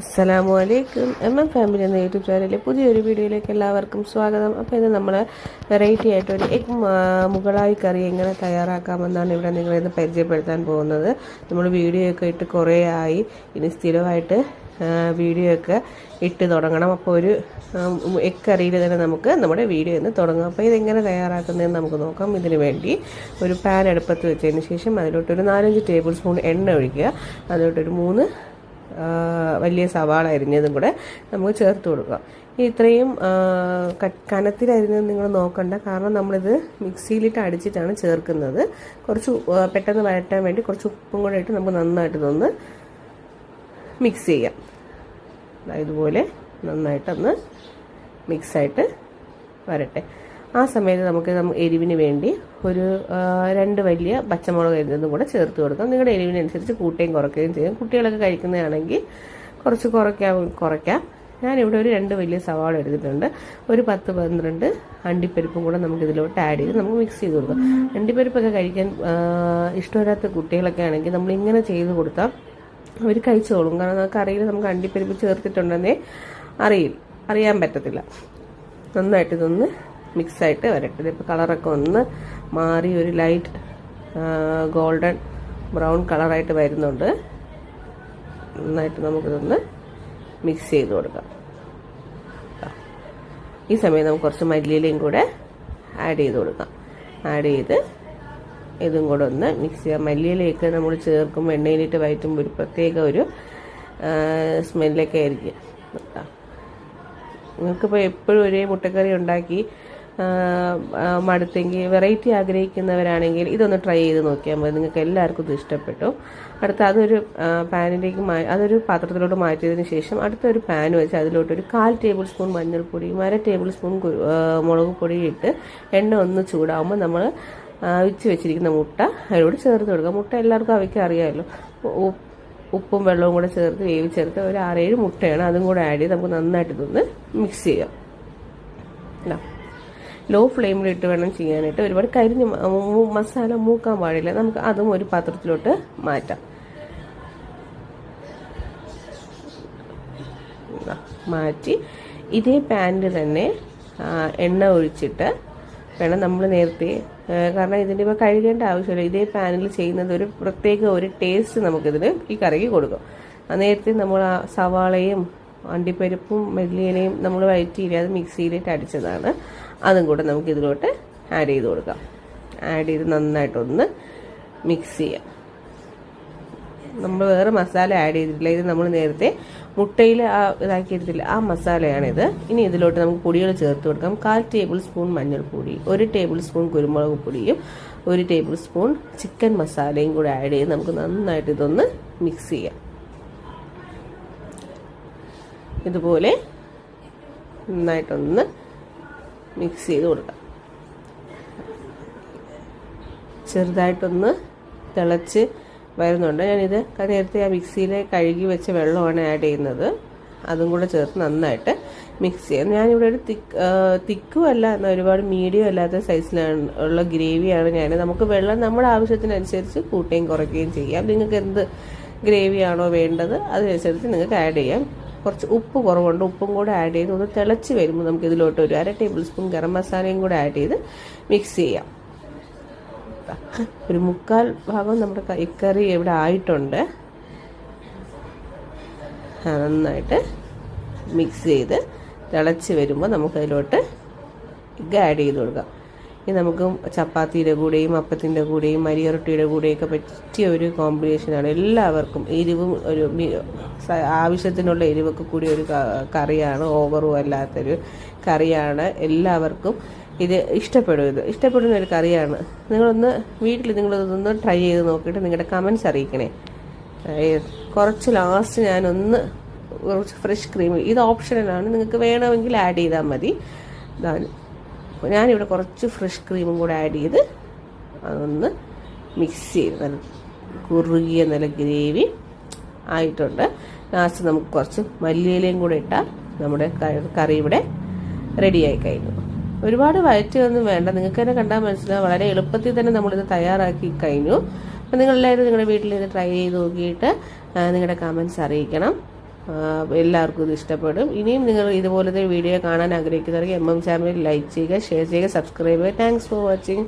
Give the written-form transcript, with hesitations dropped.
അസ്സലാമു അലൈക്കും. ഫാമിലി എന്ന യൂട്യൂബ് ചാനലിലെ പുതിയൊരു വീഡിയോയിലേക്ക് എല്ലാവർക്കും സ്വാഗതം. അപ്പോൾ ഇത് നമ്മൾ വെറൈറ്റി ആയിട്ടൊരു എഗ് മുഗളായി കറി എങ്ങനെ തയ്യാറാക്കാമെന്നാണ് ഇവിടെ നിങ്ങളെ ഇന്ന് പരിചയപ്പെടുത്താൻ പോകുന്നത്. നമ്മൾ വീഡിയോ ഒക്കെ ഇട്ട് കുറേ ആയി, ഇനി സ്ഥിരമായിട്ട് വീഡിയോ ഒക്കെ ഇട്ട് തുടങ്ങണം. അപ്പോൾ ഒരു എഗ് കറിയിൽ തന്നെ നമുക്ക് നമ്മുടെ വീഡിയോ ഇന്ന് തുടങ്ങാം. അപ്പോൾ ഇതെങ്ങനെ തയ്യാറാക്കുന്നതെന്ന് നമുക്ക് നോക്കാം. ഇതിന് വേണ്ടി ഒരു പാൻ അടുപ്പത്ത് വെച്ചതിന് ശേഷം അതിലോട്ടൊരു 4-5 ടേബിൾ സ്പൂൺ എണ്ണ ഒഴിക്കുക. അതിലോട്ടൊരു 3 വലിയ സവാള അരിഞ്ഞതും കൂടെ നമുക്ക് ചേർത്ത് കൊടുക്കാം. ഇത്രയും കനത്തിലരിഞ്ഞത് നിങ്ങൾ നോക്കണ്ട, കാരണം നമ്മളിത് മിക്സിയിലിട്ട് അടിച്ചിട്ടാണ് ചേർക്കുന്നത്. കുറച്ച് പെട്ടെന്ന് വഴറ്റാൻ വേണ്ടി കുറച്ച് ഉപ്പും കൂടെ ഇട്ട് നമുക്ക് നന്നായിട്ട് ഇതൊന്ന് മിക്സ് ചെയ്യാം. ഇതുപോലെ നന്നായിട്ടൊന്ന് മിക്സായിട്ട് വരട്ടെ. ആ സമയത്ത് നമുക്ക് എരിവിന് വേണ്ടി ഒരു 2 വലിയ പച്ചമുളക് അരിഞ്ഞതും കൂടെ ചേർത്ത് കൊടുക്കാം. നിങ്ങളുടെ എരിവിനനുസരിച്ച് കൂട്ടുകയും കുറയ്ക്കുകയും ചെയ്യും. കുട്ടികളൊക്കെ കഴിക്കുന്നതാണെങ്കിൽ കുറച്ച് കുറയ്ക്കാം. ഞാനിവിടെ ഒരു 2 വലിയ സവാള എടുത്തിട്ടുണ്ട്. ഒരു 10-12 അണ്ടിപ്പരിപ്പും കൂടെ നമുക്ക് ഇതിലോട്ട് ആഡ് ചെയ്ത് നമുക്ക് മിക്സ് ചെയ്ത് കൊടുക്കാം. അണ്ടിപ്പരിപ്പൊക്കെ കഴിക്കാൻ ഇഷ്ടമില്ലാത്ത കുട്ടികളൊക്കെ ആണെങ്കിൽ നമ്മൾ ഇങ്ങനെ ചെയ്ത് കൊടുത്താൽ അവർ കഴിച്ചോളും. കാരണം നമുക്ക് അറിയില്ല, നമുക്ക് അണ്ടിപ്പരിപ്പ് ചേർത്തിട്ടുണ്ടെന്നേ അറിയാൻ പറ്റത്തില്ല. നന്നായിട്ട് ഇതൊന്ന് മിക്സായിട്ട് വരട്ടെ. ഇതിപ്പോൾ കളറൊക്കെ ഒന്ന് മാറി ഒരു ലൈറ്റ് ഗോൾഡൻ ബ്രൗൺ കളറായിട്ട് വരുന്നുണ്ട്. നന്നായിട്ട് നമുക്കിതൊന്ന് മിക്സ് ചെയ്ത് കൊടുക്കാം. ഈ സമയം നമുക്ക് കുറച്ച് മല്ലിയിലയും കൂടെ ആഡ് ചെയ്ത് കൊടുക്കാം. ആഡ് ചെയ്ത് ഇതും കൂടെ ഒന്ന് മിക്സ് ചെയ്യാം. മല്ലിയിലയൊക്കെ നമ്മൾ ചേർക്കുമ്പോൾ എണ്ണയിലിട്ട് വയറ്റുമ്പോൾ ഒരു പ്രത്യേക ഒരു സ്മെല്ലൊക്കെ ആയിരിക്കും. നിങ്ങൾക്കിപ്പോൾ എപ്പോഴും ഒരേ മുട്ടക്കറി ഉണ്ടാക്കി മടുത്തെങ്കിൽ വെറൈറ്റി ആഗ്രഹിക്കുന്നവരാണെങ്കിൽ ഇതൊന്ന് ട്രൈ ചെയ്ത് നോക്കിയാൽ മതി. നിങ്ങൾക്ക് എല്ലാവർക്കും ഇത് ഇഷ്ടപ്പെട്ടു. അതൊരു പാനിലേക്ക് അതൊരു പാത്രത്തിലോട്ട് മാറ്റിയതിന് ശേഷം അടുത്തൊരു പാൻ വെച്ച് അതിലോട്ടൊരു 1/4 ടേബിൾ സ്പൂൺ മഞ്ഞൾപ്പൊടിയും 1/2 ടേബിൾ സ്പൂൺ മുളക് പൊടിയും ഇട്ട് എണ്ണ ഒന്ന് ചൂടാകുമ്പോൾ നമ്മൾ വെച്ചിരിക്കുന്ന മുട്ട അതിലോട്ട് ചേർത്ത് കൊടുക്കുക. മുട്ട എല്ലാവർക്കും അവയ്ക്ക് അറിയാമല്ലോ. ഉപ്പും വെള്ളവും കൂടെ ചേർത്ത് വേവിച്ചെടുത്ത് ഒരു 6-7 മുട്ടയാണ്, അതും കൂടെ ആഡ് ചെയ്ത് നമുക്ക് നന്നായിട്ട് ഇതൊന്ന് മിക്സ് ചെയ്യാം. ലോ ഫ്ലെയിമിലിട്ട് വേണം ചെയ്യാനായിട്ട്. ഒരുപാട് കരിഞ്ഞ് മസാല മൂക്കാൻ പാടില്ല. നമുക്ക് അതും ഒരു പാത്രത്തിലോട്ട് മാറ്റാം. മാറ്റി ഇതേ പാനിൽ തന്നെ എണ്ണ ഒഴിച്ചിട്ട് വേണം നമ്മൾ നേരത്തെ, കാരണം ഇതിൻ്റെ ഇപ്പോൾ കഴുകേണ്ട ആവശ്യമില്ല. ഇതേ പാനിൽ ചെയ്യുന്നത് ഒരു പ്രത്യേക ഒരു ടേസ്റ്റ് നമുക്കിതിന് ഈ കറിക്ക് കൊടുക്കും. നേരത്തെ നമ്മൾ ആ സവാളയും അണ്ടിപ്പരിപ്പും മല്ലിയിലയും നമ്മൾ വഴറ്റിയില്ല, അത് മിക്സിയിലിട്ട് അടിച്ചതാണ്. അതും കൂടെ നമുക്ക് ഇതിലോട്ട് ആഡ് ചെയ്ത് കൊടുക്കാം. ആഡ് ചെയ്ത് നന്നായിട്ടൊന്ന് മിക്സ് ചെയ്യാം. നമ്മൾ വേറെ മസാല ആഡ് ചെയ്തിട്ടില്ല. ഇത് നമ്മൾ നേരത്തെ മുട്ടയിൽ ഇതാക്കിയെടുത്തില്ല, ആ മസാലയാണിത്. ഇനി ഇതിലോട്ട് നമുക്ക് പൊടികൾ ചേർത്ത് കൊടുക്കാം. 1/4 ടേബിൾ സ്പൂൺ മഞ്ഞൾപ്പൊടി, 1 ടേബിൾ സ്പൂൺ കുരുമുളക് പൊടിയും 1 ടേബിൾ സ്പൂൺ ചിക്കൻ മസാലയും കൂടെ ആഡ് ചെയ്ത് നമുക്ക് നന്നായിട്ട് ഇതൊന്ന് മിക്സ് ചെയ്യാം. ഇതുപോലെ നന്നായിട്ടൊന്ന് മിക്സ് ചെയ്ത് കൊടുക്കാം. ചെറുതായിട്ടൊന്ന് തിളച്ച് വരുന്നുണ്ട്. ഞാനിത് നേരത്തെ ആ മിക്സിയിൽ കഴുകി വെച്ച വെള്ളമാണ് ആഡ് ചെയ്യുന്നത്. അതും കൂടെ ചേർത്ത് നന്നായിട്ട് മിക്സ് ചെയ്യാം. ഞാനിവിടെ ഒരു തിക്കും അല്ല, എന്നാൽ ഒരുപാട് മീഡിയം അല്ലാത്ത സൈസിലാണ് ഉള്ള ഗ്രേവിയാണ് ഞാൻ. നമുക്ക് വെള്ളം നമ്മുടെ ആവശ്യത്തിനനുസരിച്ച് കൂട്ടുകയും കുറയ്ക്കുകയും ചെയ്യാം. നിങ്ങൾക്ക് എന്ത് ഗ്രേവിയാണോ വേണ്ടത് അതിനനുസരിച്ച് നിങ്ങൾക്ക് ആഡ് ചെയ്യാം. കുറച്ച് ഉപ്പ് കുറവുണ്ട്, ഉപ്പും കൂടെ ആഡ് ചെയ്ത് ഒന്ന് തിളച്ച് വരുമ്പോൾ നമുക്ക് ഇതിലോട്ട് ഒരു 1/2 ടേബിൾ സ്പൂൺ ഗരം മസാലയും കൂടെ ആഡ് ചെയ്ത് മിക്സ് ചെയ്യാം. ഒരു 1/4 ഭാഗം നമ്മുടെ കറി ഇവിടെ ആയിട്ടുണ്ട്. നന്നായിട്ട് മിക്സ് ചെയ്ത് തിളച്ച് വരുമ്പോൾ നമുക്കതിലോട്ട് എഗ്ഗ് ആഡ് ചെയ്ത് കൊടുക്കാം. ഇത് നമുക്ക് ചപ്പാത്തിയുടെ കൂടെയും അപ്പത്തിൻ്റെ കൂടെയും അരിയറൊട്ടിയുടെ കൂടെയൊക്കെ പറ്റിയ ഒരു കോമ്പിനേഷനാണ്. എല്ലാവർക്കും എരിവും ഒരു ആവശ്യത്തിനുള്ള എരിവൊക്കെ കൂടി ഒരു കറിയാണ്. ഓവറും അല്ലാത്തൊരു കറിയാണ്. എല്ലാവർക്കും ഇത് ഇഷ്ടപ്പെടുന്ന ഒരു കറിയാണ്. നിങ്ങളൊന്ന് വീട്ടിൽ നിങ്ങളിതൊന്ന് ട്രൈ ചെയ്ത് നോക്കിയിട്ട് നിങ്ങളുടെ കമൻസ് അറിയിക്കണേ. കുറച്ച് ലാസ്റ്റ് ഞാനൊന്ന് കുറച്ച് ഫ്രഷ് ക്രീം, ഇത് ഓപ്ഷണലാണ്, നിങ്ങൾക്ക് വേണമെങ്കിൽ ആഡ് ചെയ്താൽ മതി. ഞാനിവിടെ കുറച്ച് ഫ്രഷ് ക്രീമും കൂടെ ആഡ് ചെയ്ത് അതൊന്ന് മിക്സ് ചെയ്ത് നല്ല കുറുകിയ നല്ല ഗ്രേവി ആയിട്ടുണ്ട്. ലാസ്റ്റ് നമുക്ക് കുറച്ച് മല്ലിയിലയും കൂടെ ഇട്ടാൽ നമ്മുടെ കറി ഇവിടെ റെഡിയായി കഴിഞ്ഞു. ഒരുപാട് വഴറ്റിയൊന്നും വേണ്ട, നിങ്ങൾക്ക് തന്നെ കണ്ടാൽ മനസ്സിലാവും. വളരെ എളുപ്പത്തിൽ തന്നെ നമ്മളിത് തയ്യാറാക്കി കഴിഞ്ഞു. അപ്പോൾ നിങ്ങളെല്ലാവരും നിങ്ങളുടെ വീട്ടിൽ ഇത് ട്രൈ ചെയ്ത് നോക്കിയിട്ട് നിങ്ങളുടെ കമൻസ് അറിയിക്കണം. എല്ലാവർക്കും ഇത് ഇഷ്ടപ്പെടും. ഇനിയും നിങ്ങൾ ഇതുപോലത്തെ വീഡിയോ കാണാൻ ആഗ്രഹിക്കുന്നവർക്ക് MM ചാനൽ ലൈക്ക് ചെയ്യുക, ഷെയർ ചെയ്യുക, സബ്സ്ക്രൈബ് ചെയ്യുക. Thanks for watching.